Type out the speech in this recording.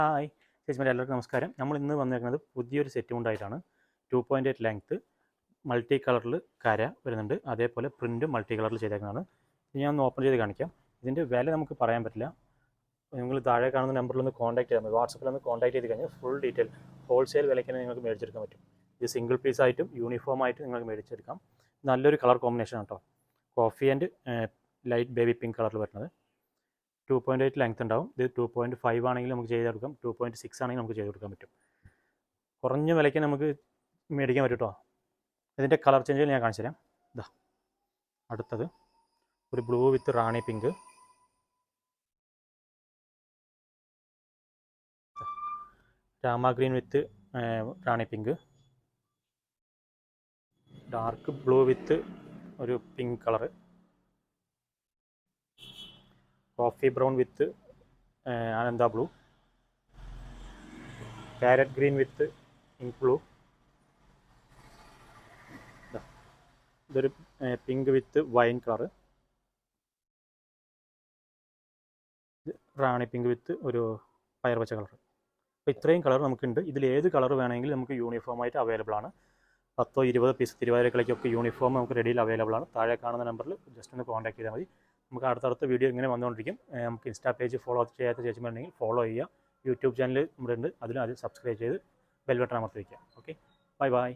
Hi ചേച്ചിമാരെ എല്ലാവർക്കും നമസ്കാരം. നമ്മൾ ഇന്ന് വന്നിരിക്കുന്നത് പുതിയൊരു സെറ്റ് മുണ്ടായിട്ടാണ്. 2.8 ലെങ്ത്ത് മൾട്ടി കളറിൽ കര വരുന്നുണ്ട്, അതേപോലെ പ്രിൻറ്റ് മൾട്ടി കളറിൽ ചെയ്തേക്കുന്നതാണ്. ഞാൻ ഒന്ന് ഓപ്പൺ ചെയ്ത് കാണിക്കാം. ഇതിൻ്റെ വില നമുക്ക് പറയാൻ പറ്റില്ല. നിങ്ങൾ താഴെ കാണുന്ന നമ്പറിൽ ഒന്ന് കോൺടാക്ട് ചെയ്താൽ മതി. വാട്സപ്പിൽ ഒന്ന് കോൺടാക്ട് ചെയ്ത് കഴിഞ്ഞാൽ ഫുൾ ഡീറ്റെയിൽ ഹോൾസെയിൽ വിലയ്ക്ക് നിങ്ങൾക്ക് മേടിച്ചെടുക്കാൻ പറ്റും. ഇത് സിംഗിൾ പീസായിട്ടും യൂണിഫോമായിട്ടും നിങ്ങൾക്ക് മേടിച്ചെടുക്കാം. നല്ലൊരു കളർ കോമ്പിനേഷൻ കേട്ടോ. Coffee and light baby pink കളറിൽ വരുന്നത്. 2.8 ലെങ്ത് ഉണ്ടാവും. ഇത് 2.5 ആണെങ്കിൽ നമുക്ക് ചെയ്തെടുക്കാം, 2.6 ആണെങ്കിൽ നമുക്ക് ചെയ്ത് കൊടുക്കാൻ പറ്റും. കുറഞ്ഞ വിലയ്ക്ക് നമുക്ക് മേടിക്കാൻ പറ്റും കേട്ടോ. ഇതിൻ്റെ കളർ ചേഞ്ചുകൾ ഞാൻ കാണിച്ചു തരാം. ഇതാ അടുത്തത് ഒരു ബ്ലൂ വിത്ത് റാണി പിങ്ക്, രാമ ഗ്രീൻ വിത്ത് റാണി പിങ്ക്, ഡാർക്ക് ബ്ലൂ വിത്ത് ഒരു pink colour, coffee brown with ആനന്ദ blue, parrot green with ink blue, ഇതൊരു പിങ്ക് വിത്ത് വൈൻ കളറ്, റാണി പിങ്ക് വിത്ത് ഒരു പയർ പച്ച കളർ. അപ്പോൾ ഇത്രയും കളർ നമുക്കുണ്ട്. ഇതിൽ ഏത് കളർ വേണമെങ്കിലും നമുക്ക് യൂണിഫോമായിട്ട് അവൈലബിൾ ആണ്. 10-20 പീസ് തിരുവാതിരക്കളിക്കൊക്കെ യൂണിഫോം നമുക്ക് റെഡിയിൽ അവൈലബിൾ ആണ്. താഴെ കാണുന്ന നമ്പറിൽ ജസ്റ്റ് ഒന്ന് കോൺടാക്ട് ചെയ്താൽ മതി. നമുക്ക് അടുത്തടുത്ത വീഡിയോ ഇങ്ങനെ വന്നുകൊണ്ടിരിക്കും. നമുക്ക് ഇൻസ്റ്റാ പേജ് ഫോളോ ചെയ്യാത്ത ചേച്ചിമാരുണ്ടെങ്കിൽ ഫോളോ ചെയ്യുക. യൂട്യൂബ് ചാനൽ നമ്മുടെ ഉണ്ട്, അതിൽ സബ്സ്ക്രൈബ് ചെയ്ത് ബെൽ ബട്ടൺ അമർത്തി വയ്ക്കുക. Okay, bye bye.